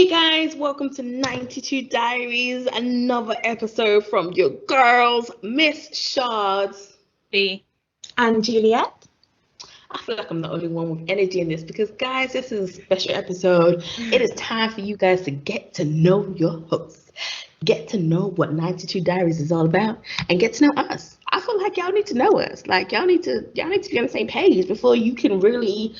Hey guys, welcome to 92 Diaries, another episode from your girls, Miss Shards. B. And Juliet. I feel like I'm the only one with energy in this because, guys, this is a special episode. It is time for you guys to get to know your hosts, get to know what 92 Diaries is all about, and get to know us. I feel like y'all need to know us. Like y'all need to be on the same page before you can really,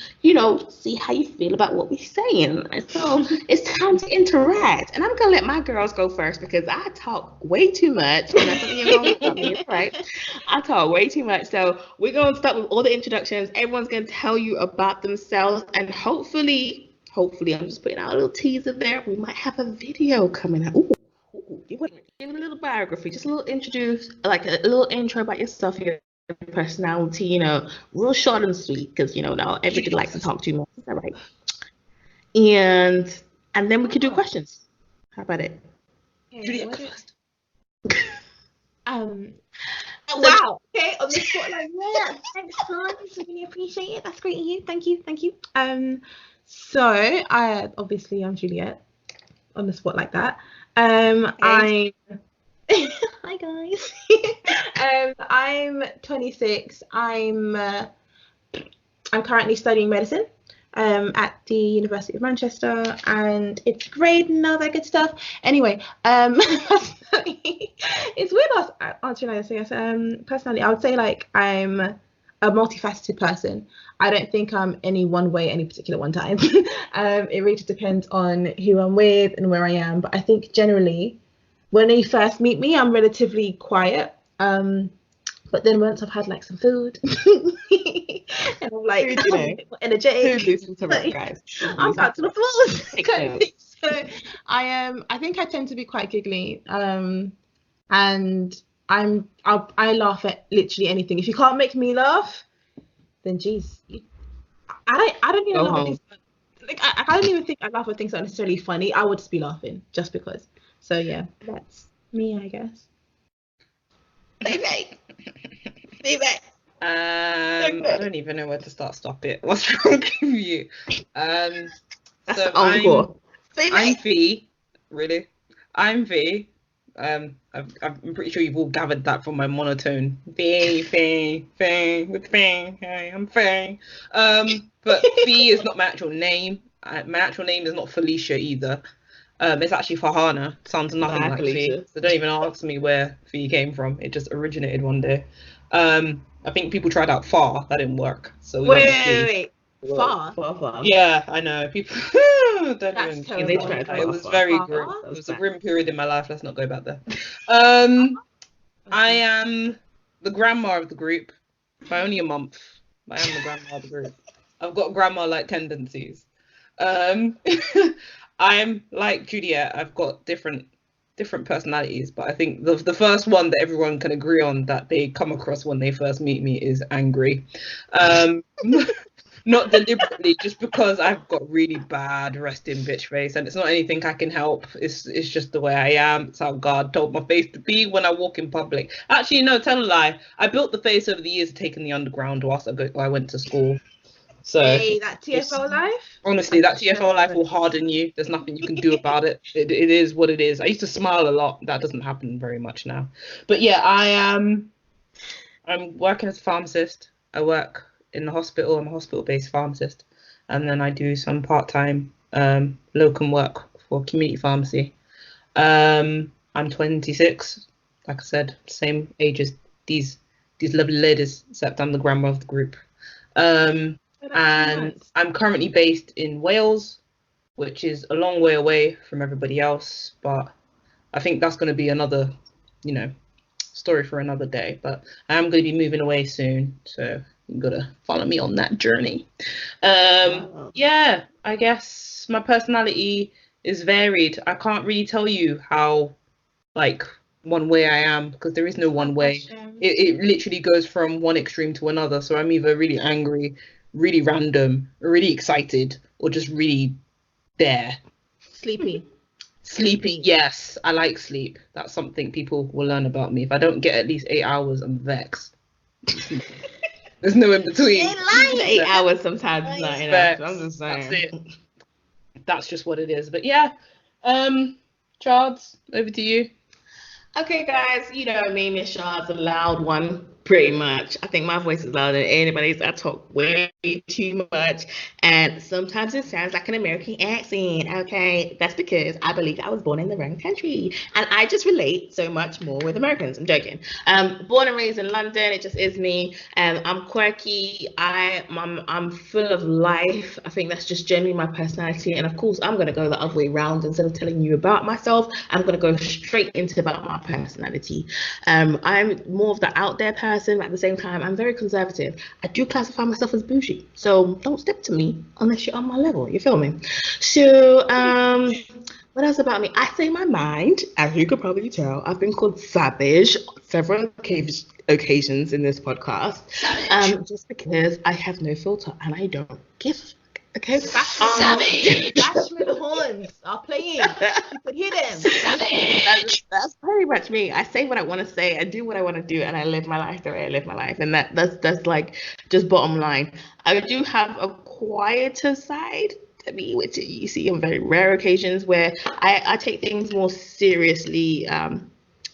see how you feel about what we're saying. And so it's time to interact. And I'm gonna let my girls go first because I talk way too much. And that's something you're gonna look at me, right? I talk way too much. So we're gonna start with all the introductions. Everyone's gonna tell you about themselves, and hopefully, I'm just putting out a little teaser there. We might have a video coming out. Ooh. Give a little biography, just a little like a little intro about yourself, your personality, real short and sweet, because now everybody likes to talk too much. Is that right? And then we could do questions. How about it? Juliet, go first. Wow. Okay, on the spotlight. Yeah, thanks, guys. I really appreciate it. That's great of you. Thank you. So I'm Juliet. On the spot like that. Hi guys. I'm 26. I'm currently studying medicine at the University of Manchester, and it's great and all that good stuff. Anyway, it's weird answering like this, I guess. Personally, I would say like I'm a multifaceted person. I don't think I'm any one way any particular one time. It really just depends on who I'm with and where I am. But I think generally, when you first meet me, I'm relatively quiet. But then once I've had like some food, and I'm like energetic, I'm back to the floors. So I think I tend to be quite giggly. And I laugh at literally anything. If you can't make me laugh, then geez, I don't even laugh at things. Like I don't even think I laugh at things that are necessarily funny. I would just be laughing just because. So yeah, that's me, I guess. Baby. I don't even know where to stop it. What's wrong with you? So I'm V. Really? I'm V. I'm pretty sure you've all gathered that from my monotone. V. Hey, I'm Faye. But V is not my actual name. My actual name is not Felicia either. It's actually Farhana. Sounds nothing like V. So don't even ask me where V came from. It just originated one day. I think people tried out Far. That didn't work. So wait. Far. Yeah, I know. People don't That's even. terrible. It was very grim. It was a grim period in my life. Let's not go back there. I am the grandma of the group by only a month. I am the grandma of the group. I've got grandma-like tendencies. I'm like Juliet. I've got different personalities, but I think the first one that everyone can agree on that they come across when they first meet me is angry. Not deliberately, just because I've got really bad resting bitch face, and it's not anything I can help. It's just the way I am. It's how God told my face to be when I walk in public. Actually, no, tell a lie. I built the face over the years of taking the underground whilst I went to school. So hey, that TFL life. Honestly, that TFL life will harden you. There's nothing you can do about it. It is what it is. I used to smile a lot. That doesn't happen very much now. But yeah, I'm working as a pharmacist. I work in the hospital. I'm a hospital-based pharmacist, and then I do some part-time locum work for community pharmacy. I'm 26, like I said, same age as these lovely ladies, except I'm the grandma of the group. And I'm currently based in Wales, which is a long way away from everybody else, but I think that's going to be another, story for another day. But I am going to be moving away soon, so you gotta follow me on that journey. Yeah, I guess my personality is varied. I can't really tell you how, like, one way I am, because there is no one way. It literally goes from one extreme to another. So I'm either really angry, really random, really excited, or just really there. Sleepy, yes, I like sleep. That's something people will learn about me. If I don't get at least 8 hours, I'm vexed. There's no in between. 8 hours sometimes is not enough. I'm just saying. That's it. that's just what it is. But yeah, Charles, over to you. Okay, guys, you know me, Miss Shaw's a loud one, pretty much. I think my voice is louder than anybody's. I talk way too much, and sometimes it sounds like an American accent. Okay, that's because I believe I was born in the wrong country, and I just relate so much more with Americans. I'm joking. Born and raised in London, it just is me. I'm quirky. I'm full of life. I think that's just generally my personality, and of course, I'm gonna go the other way around. Instead of telling you about myself, I'm gonna go straight into about my personality. I'm more of the out there person, but at the same time, I'm very conservative. I do classify myself as bougie, so don't step to me unless you're on my level. You feel me? So, what else about me? I say my mind, as you could probably tell. I've been called savage several occasions in this podcast, just because I have no filter and I don't give a fuck. Okay, Savage. Bashment horns are playing. You could hear them. Savage. That's pretty much me. I say what I want to say, I do what I want to do, and I live my life the way I live my life. And that's like just bottom line. I do have a quieter side to me, which you see on very rare occasions where I take things more seriously, and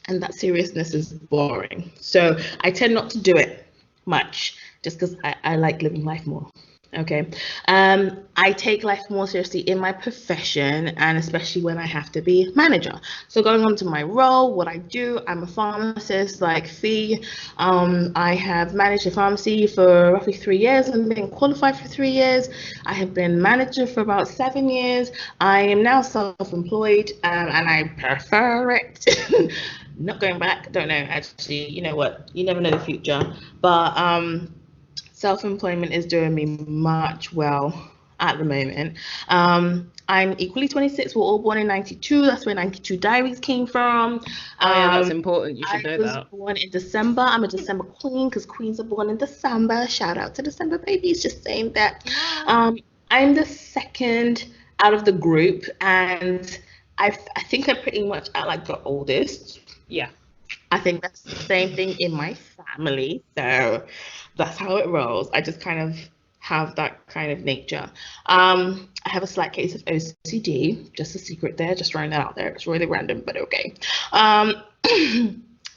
that seriousness is boring. So I tend not to do it much just because I like living life more. Okay. I take life more seriously in my profession, and especially when I have to be manager. So going on to my role, what I do, I'm a pharmacist like Fee. I have managed a pharmacy for roughly 3 years and been qualified for 3 years. I have been manager for about 7 years. I am now self-employed, and I prefer it. Not going back, don't know actually. You know what? You never know the future. But self-employment is doing me much well at the moment. I'm equally 26. We're all born in 92. That's where 92 Diaries came from. Yeah, that's important. You should know I was that. born in December. I'm a December queen because queens are born in December. Shout out to December babies. Just saying that. I'm the second out of the group, and I think I'm pretty much at like the oldest. Yeah. I think that's the same thing in my family. So that's how it rolls. I just kind of have that kind of nature. I have a slight case of OCD, just a secret there, just throwing that out there. It's really random, but okay.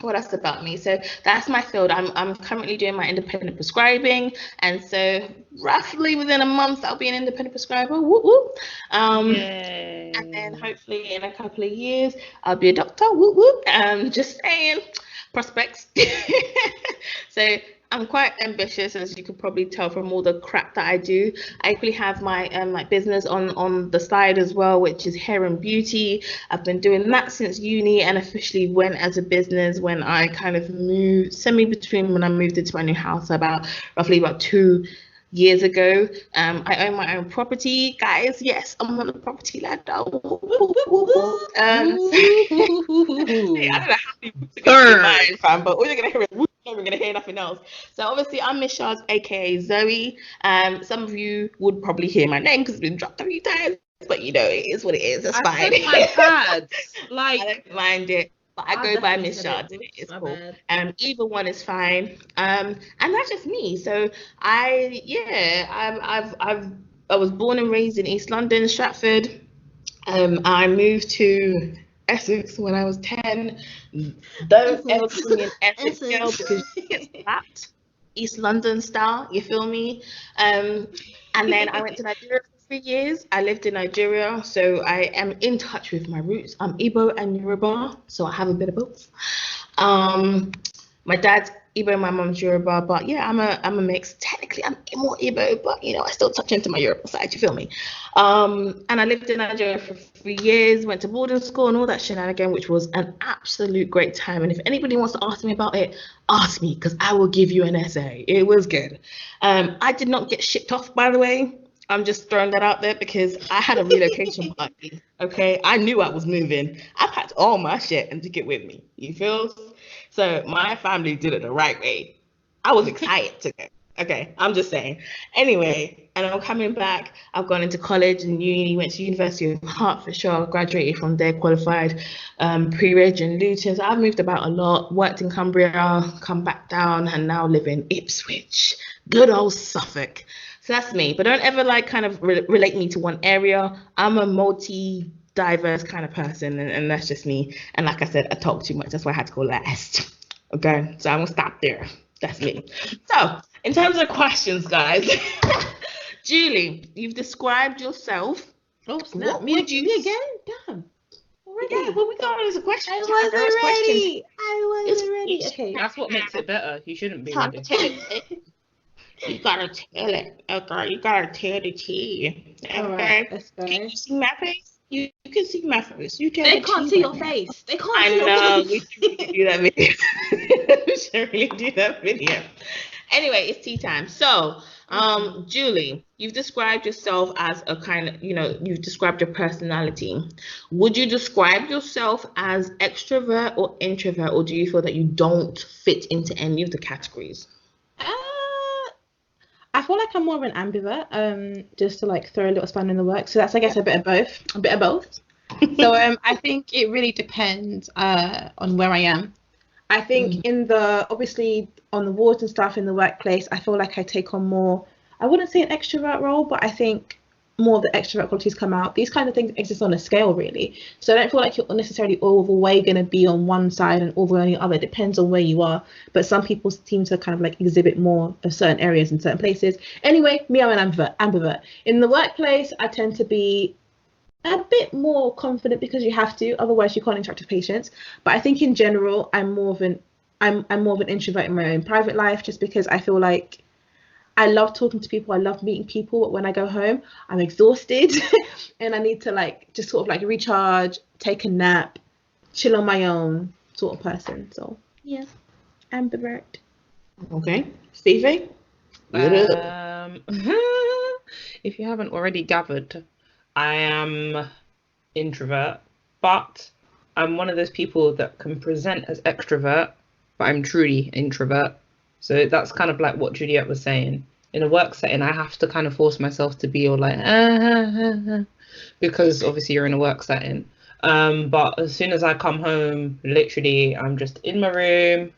What else about me? So that's my field. I'm currently doing my independent prescribing, and so roughly within a month I'll be an independent prescriber. Whoop, whoop. Yay. And then hopefully in a couple of years I'll be a doctor. Whoop whoop. Just saying, prospects. So I'm quite ambitious, as you could probably tell from all the crap that I do. I actually have my like business on the side as well, which is hair and beauty. I've been doing that since uni, and officially went as a business when I kind of moved between when I moved into my new house roughly about 2 years ago. I own my own property, guys. Yes, I'm on the property ladder. I don't know how many books are going to be mine, fam, but all you're gonna hear is whoop, you're gonna hear nothing else. So obviously I'm Miss Shaz, aka Zoe. Some of you would probably hear my name because it's been dropped a few times, but you know it is what it is. It's fine. My pads. I don't mind it. But I go by Miss Shard. It's cool. Either one is fine. And that's just me. So I was born and raised in East London, Stratford. I moved to Essex when I was 10. Don't ever put me in Essex, girl, because you get slapped. East London style, you feel me? And then I went to Nigeria for 3 years. I lived in Nigeria, so I am in touch with my roots. I'm Igbo and Yoruba, so I have a bit of both. My dad's Igbo, my mom's Yoruba, but yeah, I'm a mix. Technically, I'm more Igbo, but you know, I still touch into my Yoruba side. You feel me? And I lived in Nigeria for 3 years. Went to boarding school and all that shenanigan, which was an absolute great time. And if anybody wants to ask me about it, ask me, because I will give you an essay. It was good. I did not get shipped off, by the way. I'm just throwing that out there because I had a relocation party. Okay, I knew I was moving. I packed all my shit and took it with me. You feel? So my family did it the right way. I was excited to go. Okay, I'm just saying. Anyway, and I'm coming back. I've gone into college and uni, went to University of Hertfordshire, graduated from there, qualified pre-reg in Luton. So I've moved about a lot, worked in Cumbria, come back down, and now live in Ipswich, good old Suffolk. So that's me. But don't ever like kind of relate me to one area. I'm a diverse kind of person, and that's just me. And like I said, I talk too much. That's why I had to go last. Okay, so I'm gonna stop there. That's me. So in terms of questions, guys, Julie, you've described yourself. Oh snap! What Me would you? again? Damn. Already? Yeah, well, we got all these questions. I wasn't ready. I wasn't It's- ready. Okay. That's what makes it better. You shouldn't be Time ready. to tell it. You gotta tell it, okay? You gotta tell the tea. All Okay? right. Let's go. Can you see my face? You can see my face. You tell They the can't tea see your right now. face. They can't I see your know. face. We should really do that video. We should really do that video. Anyway, it's tea time. So, Julie, you've described yourself as a kind of, you've described your personality. Would you describe yourself as extrovert or introvert, or do you feel that you don't fit into any of the categories? I feel like I'm more of an ambivert, just to like throw a little spanner in the works. So that's, I guess, a bit of both. So I think it really depends on where I am. I think obviously on the wards and stuff in the workplace, I feel like I take on more, I wouldn't say an extrovert role, but I think more of the extrovert qualities come out. These kind of things exist on a scale, really. So I don't feel like you're necessarily all the way going to be on one side and all the way on the other. It depends on where you are. But some people seem to kind of like exhibit more of certain areas in certain places. Anyway, me, I'm an ambivert. In the workplace, I tend to be a bit more confident because you have to, otherwise you can't interact with patients. But I think in general, I'm more of an introvert in my own private life, just because I feel like I love talking to people, I love meeting people, but when I go home, I'm exhausted and I need to like just sort of like recharge, take a nap, chill on my own sort of person. So yeah, ambivert. Okay, Stevie? If you haven't already gathered, I am introvert, but I'm one of those people that can present as extrovert, but I'm truly introvert. So that's kind of like what Juliet was saying. In a work setting, I have to kind of force myself to be all like, because obviously you're in a work setting. But as soon as I come home, literally, I'm just in my room.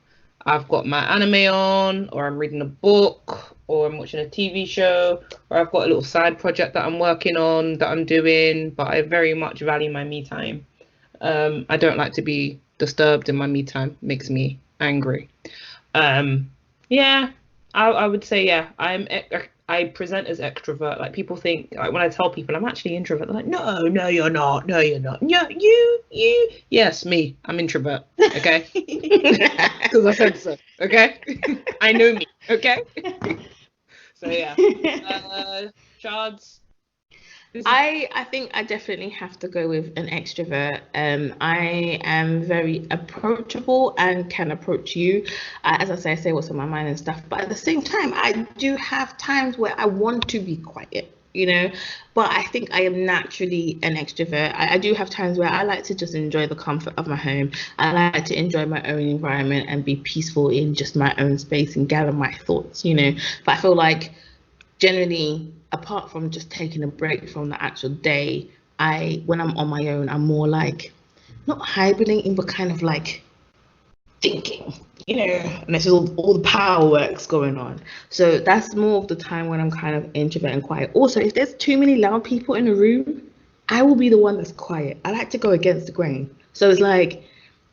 I've got my anime on, or I'm reading a book, or I'm watching a TV show, or I've got a little side project that I'm working on, that I'm doing, but I very much value my me time. I don't like to be disturbed in my me time. It makes me angry. Yeah, I would say, yeah, I present as extrovert. Like people think, like when I tell people I'm actually introvert, they're like, no, you're not. No, you're not. No, you. Yes, me. I'm introvert. Okay, because I said so. Okay, I know me. Okay. So yeah, Charles. I think I definitely have to go with an extrovert. I am very approachable and can approach you. As I say what's on my mind and stuff. But at the same time, I do have times where I want to be quiet, But I think I am naturally an extrovert. I do have times where I like to just enjoy the comfort of my home. I like to enjoy my own environment and be peaceful in just my own space and gather my thoughts, But I feel like generally, apart from just taking a break from the actual day, when I'm on my own, I'm more like not hibernating, but kind of like thinking, and it's all the power works going on. So that's more of the time when I'm kind of introvert and quiet. Also, if there's too many loud people in a room, I will be the one that's quiet. I like to go against the grain. So it's like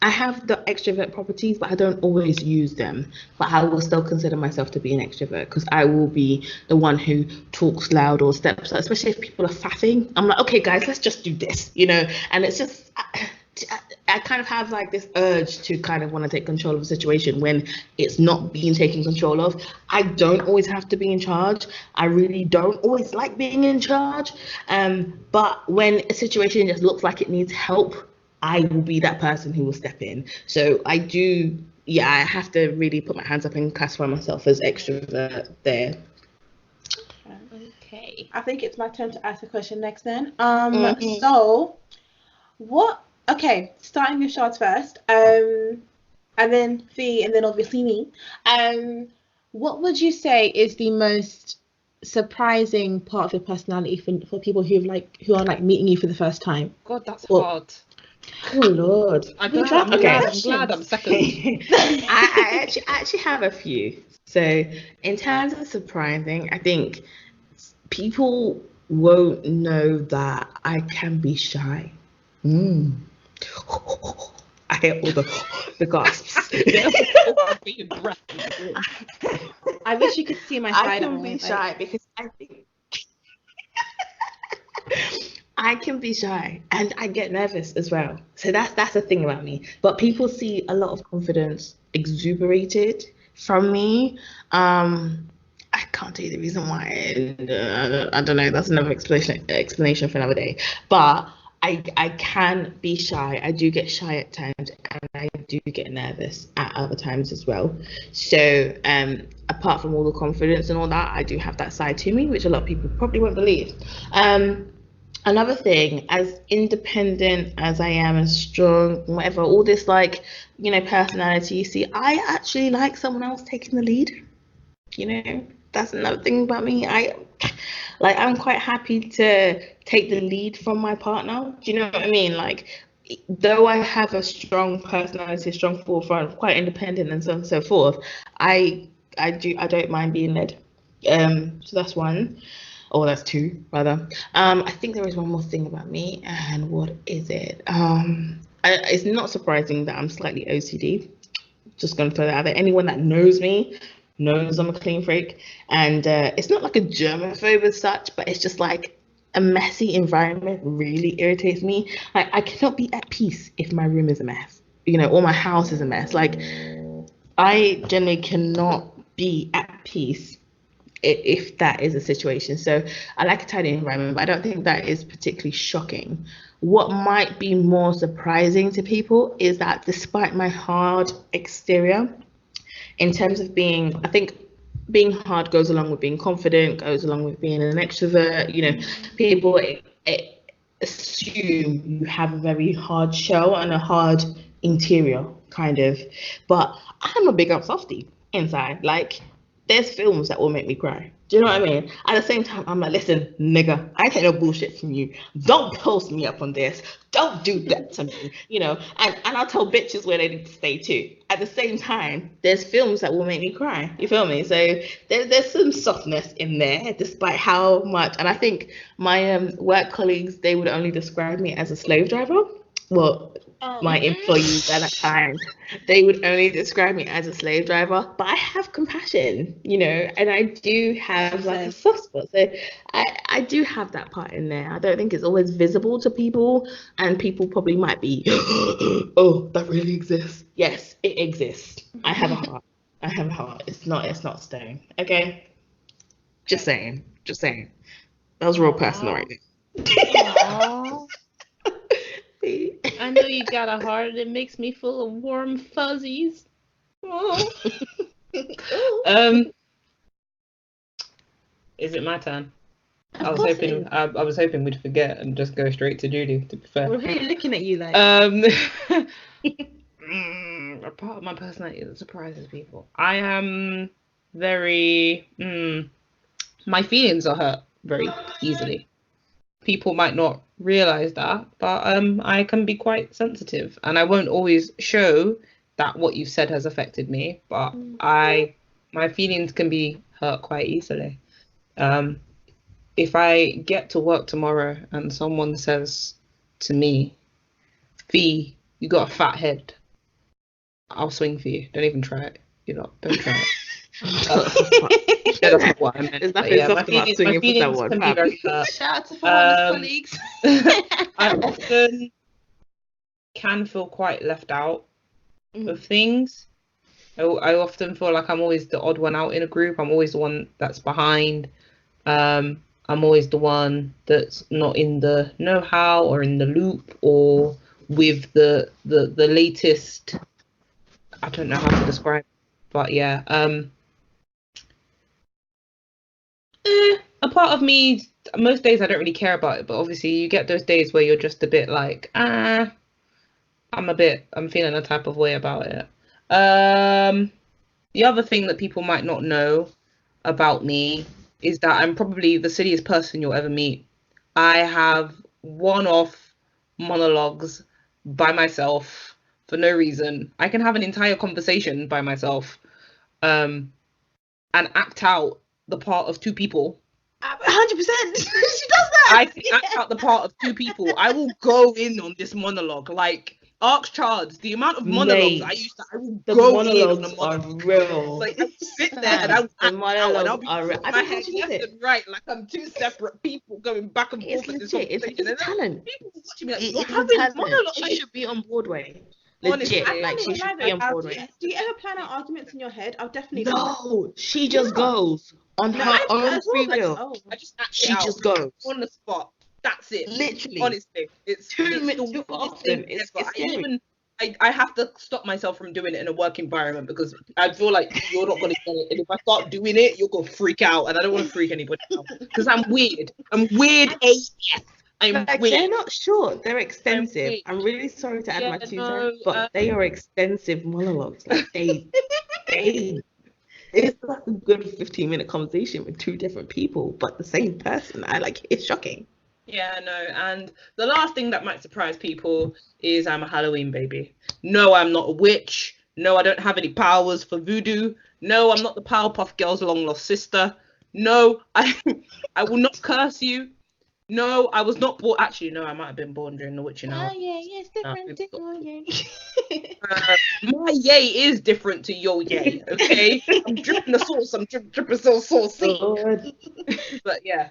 I have the extrovert properties, but I don't always use them. But I will still consider myself to be an extrovert because I will be the one who talks loud or steps up, especially if people are faffing. I'm like, okay, guys, let's just do this, And it's just, I kind of have like this urge to kind of want to take control of a situation when it's not being taken control of. I don't always have to be in charge. I really don't always like being in charge. But when a situation just looks like it needs help, I will be that person who will step in. So I have to really put my hands up and classify myself as extrovert there. Okay. I think it's my turn to ask a question next then. Mhm. So starting with Shards first, and then Fee, and then obviously me. What would you say is the most surprising part of your personality for people who are like meeting you for the first time? God, that's Well, hard. Oh Lord. I'm We glad, tried I'm to glad, ask I'm glad I'm second. I actually have a few. So in terms of surprising, I think people won't know that I can be shy. Mm. I hear all the gasps. Being breath in the room. I wish you could see my I side can eye. be Like, shy because I think I can be shy and I get nervous as well. So that's the thing about me. But people see a lot of confidence exuberated from me. I can't tell you the reason why. I don't know. That's another explanation for another day. But I can be shy. I do get shy at times, and I do get nervous at other times as well. So apart from all the confidence and all that, I do have that side to me, which a lot of people probably won't believe. Another thing, as independent as I am and strong, whatever, all this like, personality, see, I actually like someone else taking the lead. That's another thing about me. I'm quite happy to take the lead from my partner. Do you know what I mean? Like, though I have a strong personality, a strong forefront, quite independent and so on and so forth, I don't mind being led. So that's one. Oh, that's two, rather. I think there is one more thing about me, and what is it? It's not surprising that I'm slightly OCD. Just gonna throw that out there. Anyone that knows me knows I'm a clean freak, and it's not like a germaphobe as such, but it's just like a messy environment really irritates me. Like, I cannot be at peace if my room is a mess, or my house is a mess. Like, I generally cannot be at peace if that is a situation. So I like a tidy environment, but I don't think that is particularly shocking. What might be more surprising to people is that despite my hard exterior, in terms of I think being hard goes along with being confident, goes along with being an extrovert. People assume you have a very hard shell and a hard interior, kind of. But I'm a big up softie inside. Like, there's films that will make me cry. Do you know what I mean? At the same time, I'm like, listen, nigga, I take no bullshit from you. Don't post me up on this. Don't do that to me. And I'll tell bitches where they need to stay too. At the same time, there's films that will make me cry. You feel me? So there's some softness in there, despite how much. And I think my work colleagues, they would only describe me as a slave driver. Well, my employees at that time, they would only describe me as a slave driver, but I have compassion, and I do have like a soft spot. So I do have that part in there. I don't think it's always visible to people, and people probably might be, oh, that really exists. Yes, it exists. I have a heart. I have a heart. It's not stone. Okay. Just saying. That was real personal right Aww. there. I know you got a heart. It makes me full of warm fuzzies. Is it my turn? I was hoping we'd forget and just go straight to Judy, to be fair. we're really looking at you like. A part of my personality that surprises people. I am very. My feelings are hurt very easily. People might not realize that, but I can be quite sensitive, and I won't always show that what you've said has affected me, but my feelings can be hurt quite easily. If I get to work tomorrow and someone says to me, "Fee, you got a fat head," I'll swing for you. Don't even try it. Don't try it. That's not what I meant. There's But nothing yeah, soft about swinging my for feelings someone. can be very hurt. Shout out to former colleagues. I often can feel quite left out of things. I often feel like I'm always the odd one out in a group. I'm always the one that's behind. I'm always the one that's not in the know-how or in the loop or with the latest. I don't know how to describe it, but yeah. A part of me, most days I don't really care about it, but obviously you get those days where you're just a bit like, I'm feeling a type of way about it. The other thing that people might not know about me is that I'm probably the silliest person you'll ever meet. I have one-off monologues by myself for no reason. I can have an entire conversation by myself and act out the part of two people 100%. She does that. I think that's out the part of two people. I will go in on this monologue. Like, ask Charles, the amount of monologues I will The go monologues in on a are monologue. real. Like, I will sit there and I will The act out and I'll monologues be are real. moving I my don't know head how she does left it. and right like I'm two separate people going back and It's forth in this legit. conversation. It's a And then talent. people watching me like, It you're is a having talent. monologue. She Like, should be on Broadway. honestly, Legit. Like, she should be on Broadway. Do you ever plan out arguments in your head? I've definitely done that. No, she just Yeah. goes on No, her I own as well, free like, will. oh. I just act She it out just goes. on the spot. That's it. Literally. Honestly, it's 2 the minutes too weirdest often. thing It's ever. scary. I have to stop myself from doing it in a work environment because I feel like you're not going to get it. And if I start doing it, you're going to freak out. And I don't want to freak anybody out because I'm weird. I'm weird AF. I'm Like, weird. they're not short. They're extensive. weird. I'm really sorry to add my Yeah, 2 no, cents, but they are extensive monologues. Like, it's like a good 15-minute conversation with 2 different people, but the same person. It's shocking. Yeah, no. And the last thing that might surprise people is I'm a Halloween baby. No, I'm not a witch. No, I don't have any powers for voodoo. No, I'm not the Powerpuff Girls' long lost sister. No, I will not curse you. No, I was not born. Actually, no, I might have been born during the witching hour. Oh yeah, it's different. Oh yeah. My yay is different to your yay, okay? I'm dripping the sauce. I'm dripping so saucy. Lord. But yeah,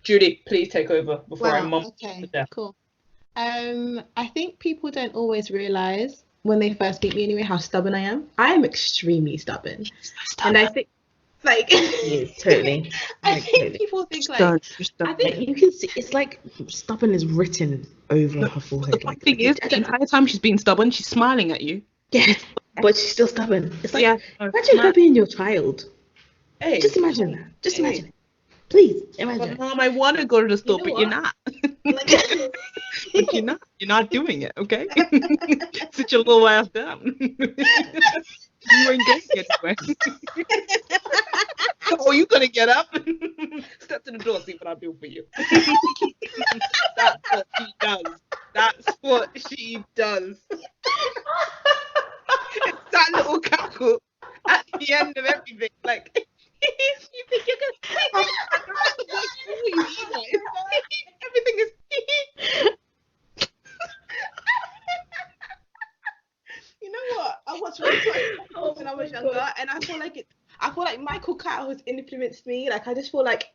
Judy, please take over before I mum. Okay, cool. I think people don't always realize when they first meet me anyway how stubborn I am. I am extremely stubborn, and I think Yes, totally. I think people think I think you can see it's like stubborn is written over her forehead. The thing is, the entire time she's been stubborn, she's smiling at you. Yeah, but she's still stubborn. It's like, Yeah, imagine her being your child. Hey, Just imagine that. Just imagine it. Please, imagine. but Mom, I want to go to the store, know but you're what? not. But you're not. You're not doing it, okay? Sit your little ass down. You ain't going anywhere. Oh, you gonna get up? Step to the door, see what I'll do for you. That's what she does. That's what she does. It's that little cackle at the end of everything. Like, you think you're gonna everything is You know what? I watched one when I was younger, and I feel like Michael Kyle has influenced me. Like, I just feel like,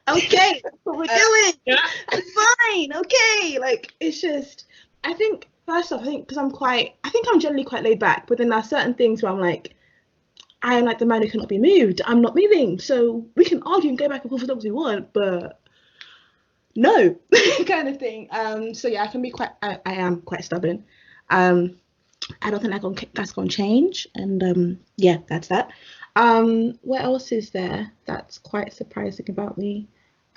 okay, that's what we're doing. yeah. It's fine. Okay. Like, it's just, I think, first off, because I'm generally quite laid back, but then there are certain things where I'm like, I am like the man who cannot be moved. I'm not moving. So we can argue and go back and forth as long as we want, but no, kind of thing. So yeah, I am quite stubborn. I don't think that's gonna change, and yeah, that's that. What else is there that's quite surprising about me?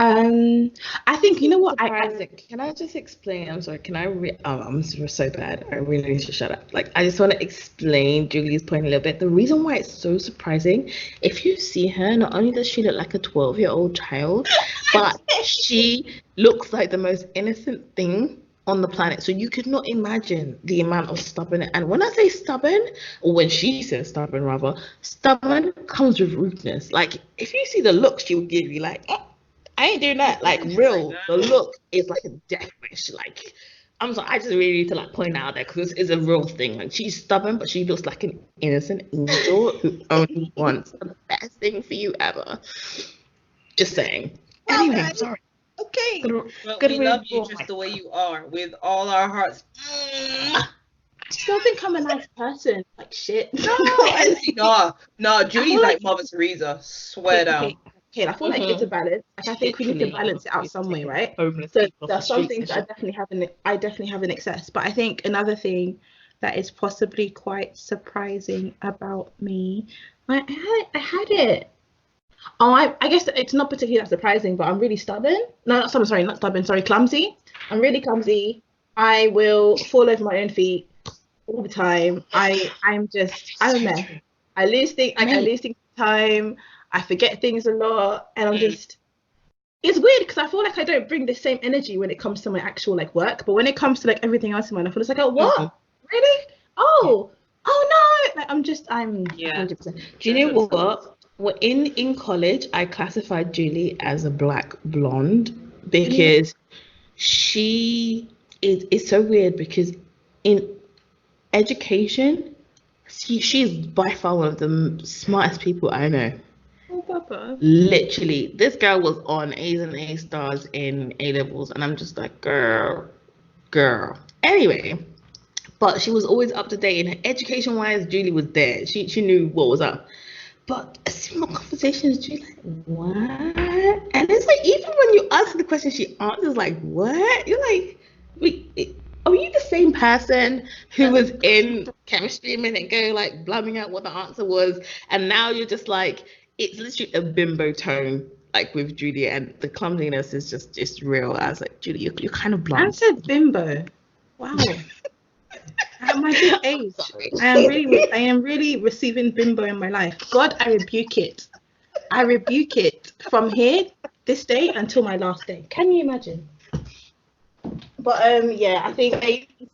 I think, you know what, Can I just explain? I'm sorry. Can I? I'm so bad. I really need to shut up. Like, I just want to explain Julie's point a little bit. The reason why it's so surprising, if you see her, not only does she look like a 12-year-old child, but she looks like the most innocent thing on the planet. So you could not imagine the amount of stubborn. And when I say stubborn, or when she says stubborn rather, stubborn comes with rudeness. Like, if you see the look she would give you, like, oh, I ain't doing that. Like, real, the look is like a death wish. Like, I'm sorry, I just really need to like point out that because it's a real thing. Like, she's stubborn, but she looks like an innocent angel who only wants the best thing for you ever. Just saying. Anyway, I'm sorry. Okay. But we love you just the way you are, with all our hearts. I still think I'm a nice person. Like, shit. No, Julie's like Mother Teresa. Swear down. Okay, I feel like it's a balance. Like, I think we need to balance it out some way, right? So there are some things that I definitely have in excess. But I think another thing that is possibly quite surprising about me, I had it. Oh, I guess it's not particularly that surprising, but I'm really stubborn. No, not stubborn. Sorry, clumsy. I'm really clumsy. I will fall over my own feet all the time. I'm a mess. I lose things time. I forget things a lot, and it's weird because I feel like I don't bring the same energy when it comes to my actual like work, but when it comes to like everything else in my life, I feel it's like, oh, what? Really? Oh no! Like, I'm Yeah. 100%. Do you know what? Well, in college, I classified Julie as a black blonde because she is. It's so weird because in education, she's by far one of the smartest people I know. Oh, Papa. Literally, this girl was on A's and A stars in A levels, and I'm just like, girl. Anyway, but she was always up to date, and education wise, Julie was there. She knew what was up. But a simple conversation is Julie like, what? And it's like even when you ask the question, she answers like, what? You're like, wait, are you the same person who was in chemistry a minute ago, like blabbing out what the answer was, and now you're just like, it's literally a bimbo tone, like with Julia, and the clumsiness is just real. I was like, Julie, you're kind of I blunt. said bimbo. Wow. At my big age, Sorry. I am really receiving bimbo in my life. God, I rebuke it. I rebuke it from here, this day, until my last day. Can you imagine? But yeah, I think off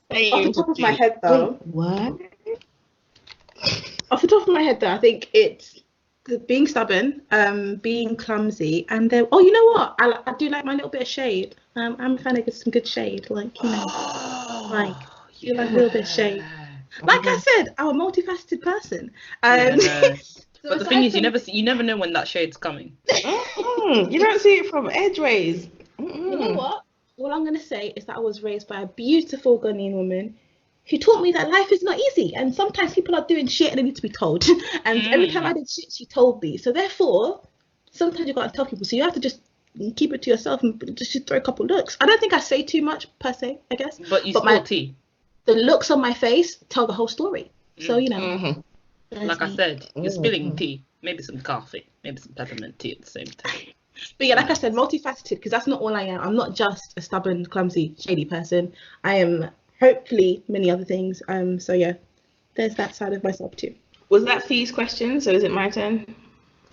the top of my head though. Wait, what? Off the top of my head though, I think it's being stubborn, being clumsy, and then you know what? I do like my little bit of shade. I'm trying to get some good shade, like like you like a little bit of shade. Like I said, I'm a multifaceted person. Yeah, no. So But the thing is, you never know when that shade's coming. You don't see it from edgeways. You know what? All I'm going to say is that I was raised by a beautiful Ghanaian woman who taught me that life is not easy. And sometimes people are doing shit and they need to be told. And every time I did shit, she told me. So therefore, sometimes you got to tell people. So you have to just keep it to yourself and just throw a couple looks. I don't think I say too much per se, I guess. But you spill tea. The looks on my face tell the whole story. So, you know. Like I said, you're spilling tea. Maybe some coffee. Maybe some peppermint tea at the same time. But yeah, like I said, multifaceted, because that's not all I am. I'm not just a stubborn, clumsy, shady person. I am hopefully many other things. So yeah, there's that side of myself too. Was that Fee's question? So is it my turn?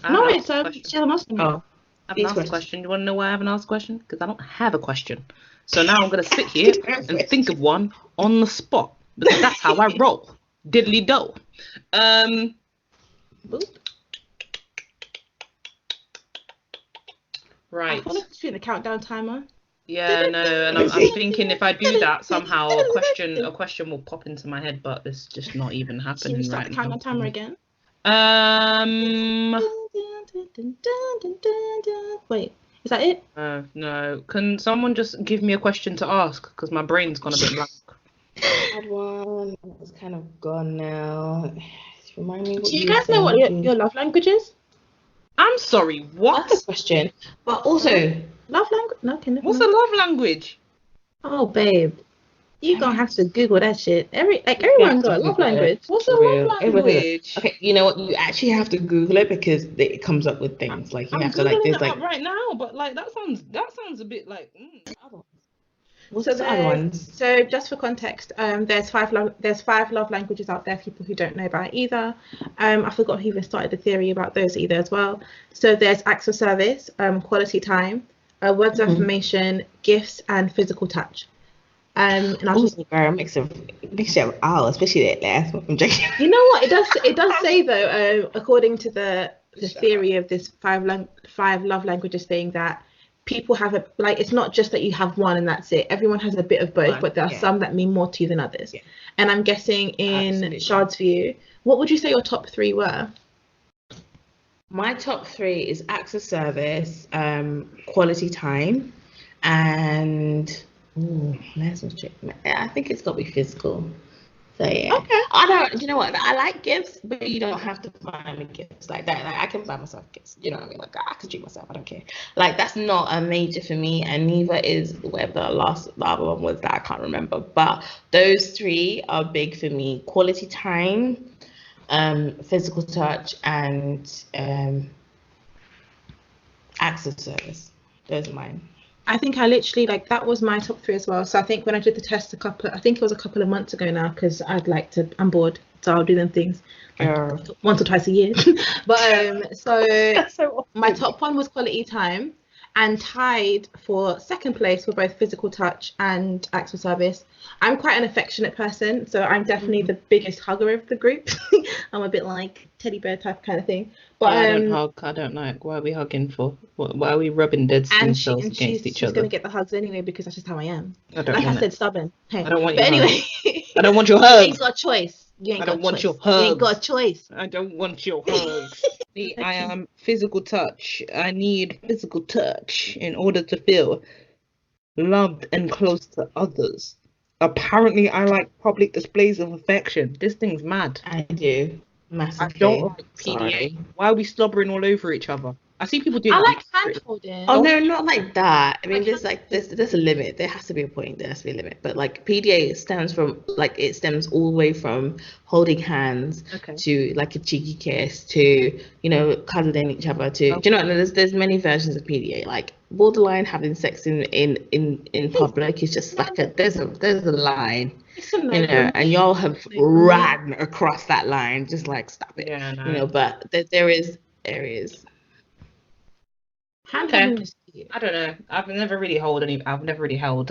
No, it's Sharon Austin. Oh, I haven't asked a question. You want to know why I haven't asked a question? Because I don't have a question. So now I'm going to sit here and think of one on the spot. Because that's how I roll. Diddly do. Right. I want to do the countdown timer. Yeah, no, and I'm thinking if I do that somehow a question will pop into my head, but it's just not even happening. Should we start right the countdown now. timer again? Wait, is that it? No. Can someone just give me a question to ask? Because my brain's gone a bit blank. I had one. It's kind of gone now. Remind me. Do you guys know what your love language is? I'm sorry, what? That's a question. But also, love language? No, what's a love language? Oh, babe, you gonna have to Google that shit. Everyone got a love language. What's a love language? Okay, you know what? You actually have to Google it because it comes up with things like you have to like Googling there's it like up right now, but like that sounds a bit like. What's the other ones? So just for context, there's five love languages out there for people who don't know about either. I forgot who even started the theory about those either as well. So there's acts of service, quality time, words of affirmation, gifts, and physical touch. And I was just a mix of especially that last one from Jackie. You know what? It does say though, according to the theory of this five love languages thing, that people have it's not just that you have one and that's it. Everyone has a bit of both, but there are some that mean more to you than others. Yeah. And I'm guessing in Shard's view, what would you say your top three were? My top three is acts of service, quality time, and I think it's got to be physical. So yeah. Okay. You know what? I like gifts, but you don't have to buy me gifts like that. Like I can buy myself gifts. You know what I mean? Like I can treat myself. I don't care. Like that's not a major for me, and neither is whatever the other one was that I can't remember. But those three are big for me: quality time, physical touch, and acts of service. Those are mine. I think I literally that was my top three as well. So I think when I did the test I think it was a couple of months ago now, because I'm bored, so I'll do them things once or twice a year. But so my top one was quality time, And tied for second place for both physical touch and acts of service. I'm quite an affectionate person, so I'm definitely the biggest hugger of the group. I'm a bit like teddy bear type kind of thing. But I don't hug. I don't like. Why are we hugging for? Why are we rubbing dead skin cells against each she's other? gonna get the hugs anyway because that's just how I am. I don't Like want I said, it. stubborn. Hey. I don't want But your anyway, hugs. I don't want your you ain't hugs. got a choice. You ain't I got don't a want choice. your You ain't got a hugs. choice. I don't want your hugs. See, I am physical touch. I need physical touch in order to feel loved and close to others. Apparently, I like public displays of affection. This thing's mad. I do. I Massively. don't like PDA. Sorry. Why are we slobbering all over each other? I see people doing I that. like hand holding. Oh no, not like that. I mean, Like there's a limit. There has to be a point. There has to be a limit. But like PDA stems from it stems all the way from holding hands Okay. to like a cheeky kiss to cuddling each other to do you know there's many versions of PDA. Like borderline having sex in public is just like there's a line. It's a no for me. And y'all have ran across that line. Just like stop it. Yeah, no. But there is areas. Hand Okay. holding is cute. I don't know. I've never really held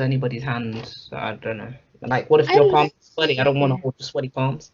anybody's hand. So I don't know. Like, what if your palms are sweaty? I don't want to hold your sweaty palms.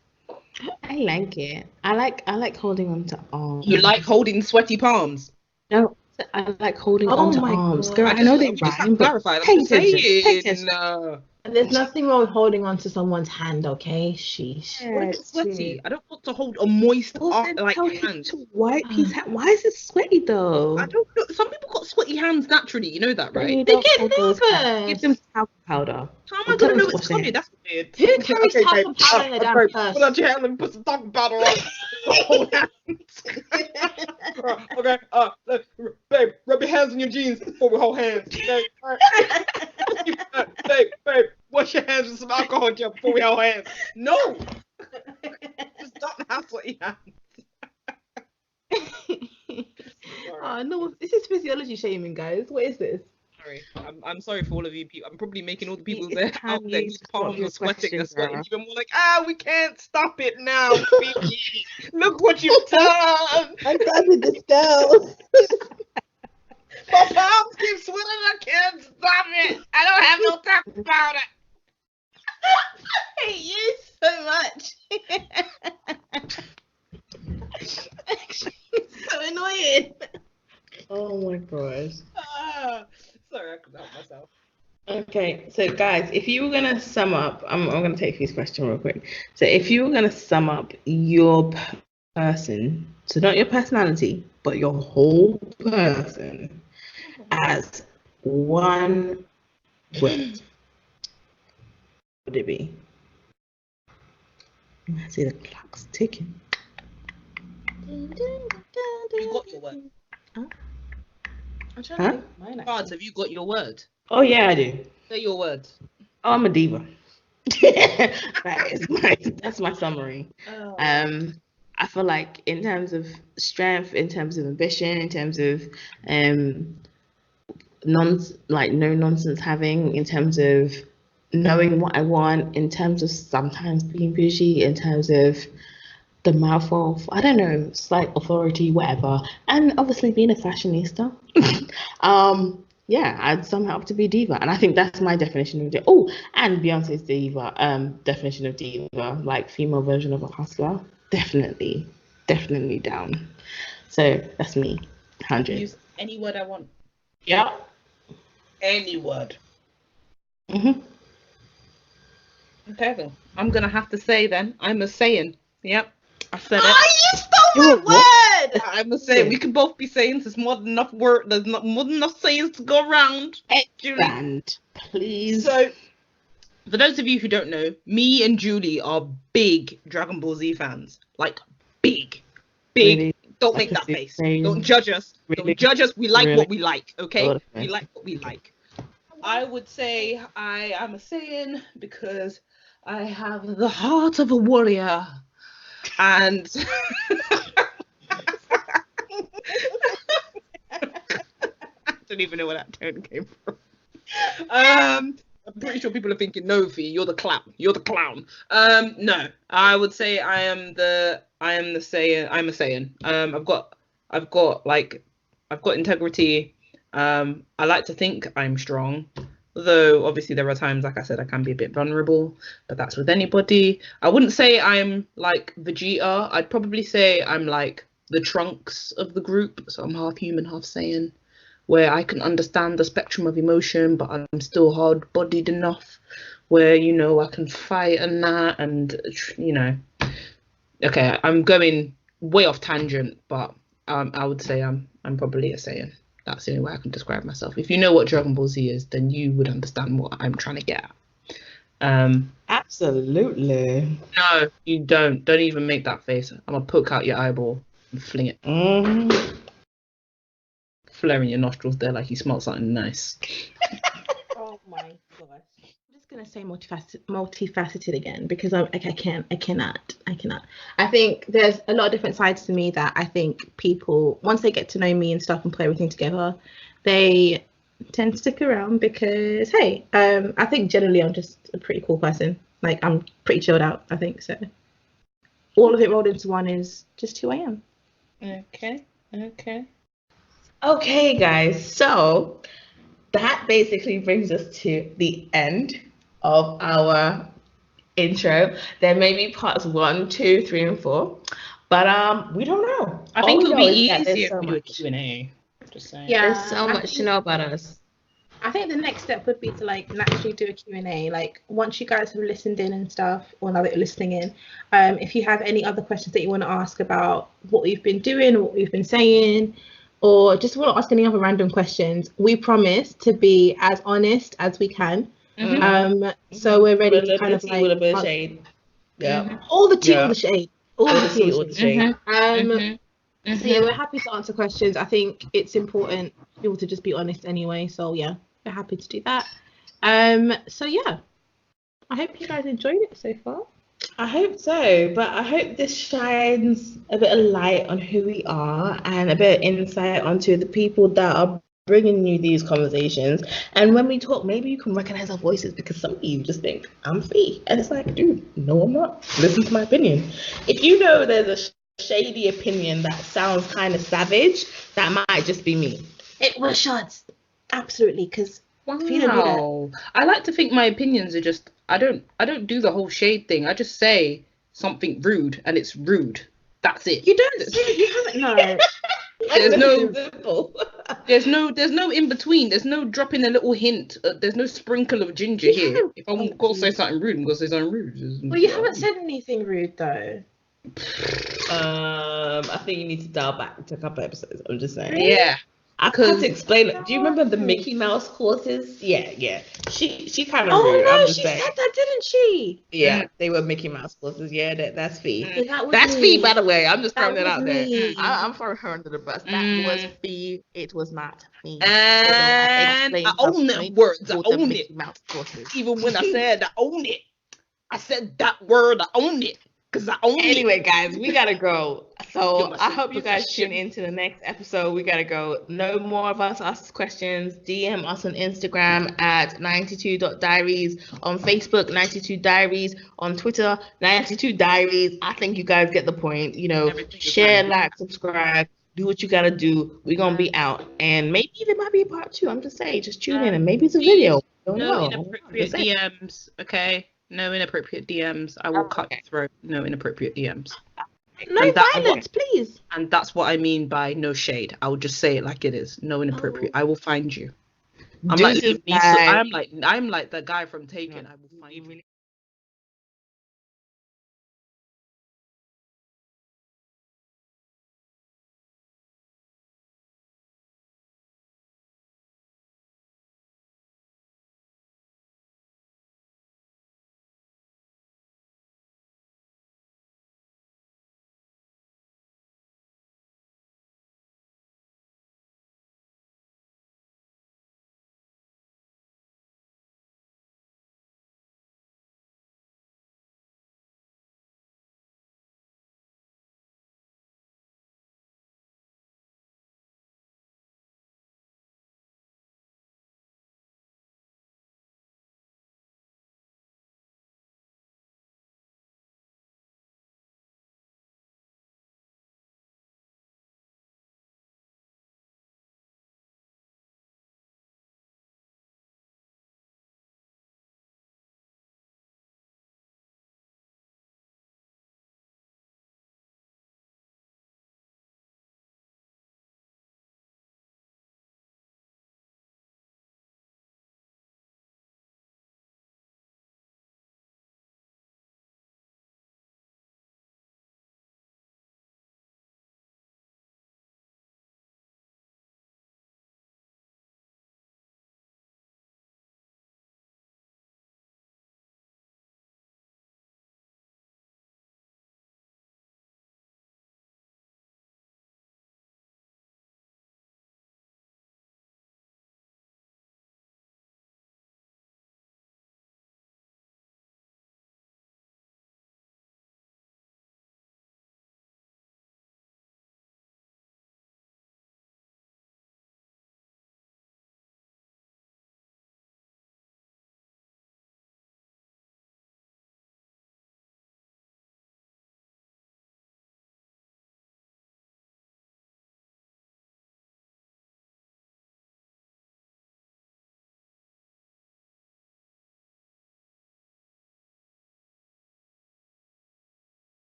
I like it. I like holding on to arms. You like holding sweaty palms? No, I like holding Oh on to my arms. God. Girl, I know they rhyme, but clarify. pay I'm just attention. Pay saying. attention. There's nothing wrong with holding on to someone's hand, okay? Sheesh. What if it's sweaty? I don't want to hold a moist Well, then tell him hand. to wipe his hand. Why is it sweaty though? I don't know. Some people got sweaty hands naturally. You know that, Then right? you They don't get hold those hands. Give them nervous. talcum powder. How am Or I tell gonna them know to it's wash their coming? That's weird. Who carries talcum powder in a damn babe, purse? Pull out your hand and put some talcum powder on. Hold hands. Okay. Babe, rub your hands on your jeans before we hold hands. Okay. All right. Babe, wash your hands with some alcohol gel before we hold hands. No. Just don't have sweaty hands. Oh no, this is physiology shaming, guys. What is this? Sorry, I'm sorry for all of you people. I'm probably making all the people It's there time out there you whose stop palms your are sweating. They're sweating girl. even more. Like, we can't stop it now. Phoebe. Look what you've done. I'm done with this girl. My palms keep sweating. I can't stop it. I don't have no talcum powder. I hate you so much. Actually, it's so annoying. Oh my gosh. Sorry, I couldn't help myself. Okay, so guys, if you were gonna sum up, I'm gonna take this question real quick. So if you were gonna sum up your person, so not your personality, but your whole person, as one word, what would it be? I see the clock's ticking. You got your word. I'm trying Huh? to think of mine, Cards, actually. have you got your word? Oh yeah, I do. Say your words. Oh, I'm a diva. That's my summary. Oh. I feel like in terms of strength, in terms of ambition, in terms of no nonsense having, in terms of knowing what I want, in terms of sometimes being bougie, in terms of the mouth of, I don't know, slight authority, whatever, and obviously being a fashionista. Yeah, I'd somehow have to be diva, and I think that's my definition of diva. Oh, and Beyonce's diva definition of diva, like female version of a hustler. Definitely down. So that's me. 100. Use any word I want. Yeah. Any word. Mhm. Okay then. I'm gonna have to say then. I'm a saying. Yep. I said it. Oh, you stole my word! I'm a saying. We can both be saying there's more than enough word. There's not more than enough sayings to go around. Julie. And please. So, for those of you who don't know, me and Julie are big Dragon Ball Z fans. Like big. Really? Don't make that Opposite face. saying. Don't judge us. Really? Don't judge us. We like Really? what we like. Okay. Sort of We thing. like what we like. I would say I am a Saiyan because I have the heart of a warrior. And I don't even know where that tone came from. I'm pretty sure people are thinking, no, Fee, you're the clown. You're the clown. No, I would say I am the Saiyan. I'm a Saiyan. I've got integrity. I like to think I'm strong, though obviously there are times, like I said, I can be a bit vulnerable, but that's with anybody. I wouldn't say I'm like Vegeta. I'd probably say I'm like the Trunks of the group. So I'm half human, half Saiyan, where I can understand the spectrum of emotion, but I'm still hard-bodied enough where, you know, I can fight and that, and, you know. Okay, I'm going way off tangent, but I would say I'm probably a Saiyan. That's the only way I can describe myself. If you know what Dragon Ball Z is, then you would understand what I'm trying to get at. Absolutely. No, you don't. Don't even make that face. I'm gonna poke out your eyeball and fling it. Flare in your nostrils there like you smell something nice. Oh my gosh. I'm just gonna say multifaceted again because I cannot. I think there's a lot of different sides to me that I think people, once they get to know me and stuff and put everything together, they tend to stick around because hey, I think generally I'm just a pretty cool person. Like I'm pretty chilled out, I think so. All of it rolled into one is just who I am. Okay, guys. So that basically brings us to the end of our intro. There may be parts 1, 2, 3, and 4, but we don't know. I think All it'll we know be is that there's easier so if we do a much. Q&A. Just saying. Yeah. There's so I much to think- know about us. I think the next step would be to like naturally do a Q&A. Like once you guys have listened in and stuff, or now that you're listening in, if you have any other questions that you want to ask about what we've been doing, what we've been saying, or just want to ask any other random questions, we promise to be as honest as we can. So we're ready to kind of like with a bit of shade. Yeah. all the tea, Yeah. all the shade, all the tea, all the shade. shade. So yeah, we're happy to answer questions. I think it's important for people to just be honest anyway. So yeah, we're happy to do that. So yeah, I hope you guys enjoyed it so far. I hope so, but I hope this shines a bit of light on who we are and a bit of insight onto the people that are bringing you these conversations. And when we talk, maybe you can recognize our voices because some of you just think I'm free, and it's like, dude, no, I'm not. Listen to my opinion. If you know there's a shady opinion that sounds kind of savage, that might just be me. It was shots, absolutely, because if you don't do that, Wow. I like to think my opinions are just I don't do the whole shade thing. I just say something rude and it's rude. That's it. you don't say you haven't no. There's no Simple. there's no in between. There's no dropping a little hint. There's no sprinkle of ginger here. If I'm gonna say something rude, I'm gonna say something rude. Well, you haven't said anything rude though. I think you need to dial back to a couple episodes. I'm just saying. Yeah. I can't explain it. Do you remember the Mickey Mouse horses? Yeah. She kind of Oh rude. no, I'm just she saying. said that, didn't she? Yeah, they were Mickey Mouse horses. Yeah, that's Fee. Yeah, that was That's me. Fee, by the way. I'm just That throwing it was out there. me. I'm throwing her under the bus. That was Fee. It was not me. And I own them words. I own it. Mouse horses. Even when I said I own it, I said that word. I own it because I own it. Anyway, guys, we gotta go. So You're my I hope you guys musician. tune into the next episode. We gotta go. No more of us ask questions. DM us on Instagram at 92.diaries, on Facebook 92 diaries, on Twitter 92 diaries. I think you guys get the point. You know, Everything you share, can. like, subscribe, do what you gotta do. We're gonna be out, and maybe there might be a part 2. I'm just saying, just tune in, and maybe it's a video. Don't No know. inappropriate Just saying. DMs, okay? No inappropriate DMs. I will cut Okay. your throat. No inappropriate DMs. No And that- violence, please. And that's what I mean by no shade. I will just say it like it is. No inappropriate. I will find you. I'm like Deuces, Liam Neeson. guys. I'm like the guy from Taken. I will find you.